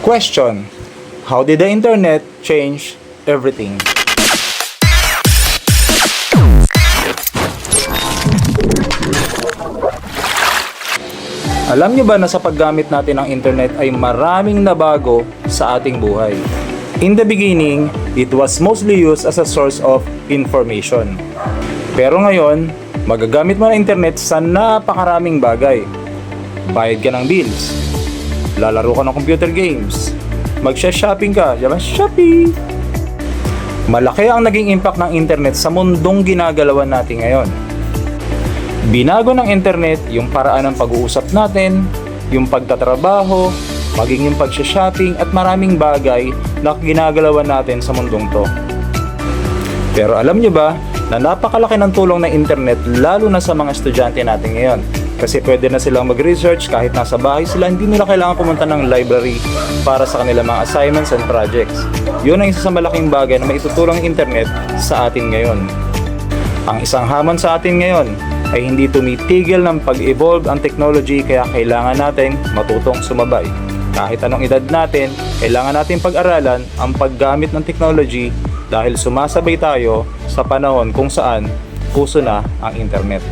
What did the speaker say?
Question: how did the internet change everything? Alam niyo ba na sa paggamit natin ng internet ay maraming nabago sa ating buhay? In the beginning, it was mostly used as a source of information. Pero ngayon, magagamit mo ng internet sa napakaraming bagay. Bayad ka ng bills, lalaro ka ng computer games, magsha-shopping ka, diba? Shopping! Malaki ang naging impact ng internet sa mundong ginagalawan natin ngayon. Binago ng internet yung paraan ng pag-uusap natin, yung pagtatrabaho, maging yung pagsha-shopping at maraming bagay na ginagalawan natin sa mundong to. Pero alam nyo ba na napakalaki ng tulong ng internet lalo na sa mga estudyante natin ngayon? Kasi pwede na silang mag-research kahit nasa bahay sila, hindi nila kailangan pumunta ng library para sa kanilang mga assignments and projects. Yun ang isa sa malaking bagay na maitutulong ng internet sa atin ngayon. Ang isang hamon sa atin ngayon ay hindi tumitigil ng pag-evolve ang technology, kaya kailangan natin matutong sumabay. Kahit anong edad natin, kailangan natin pag-aralan ang paggamit ng technology dahil sumasabay tayo sa panahon kung saan uso na ang internet.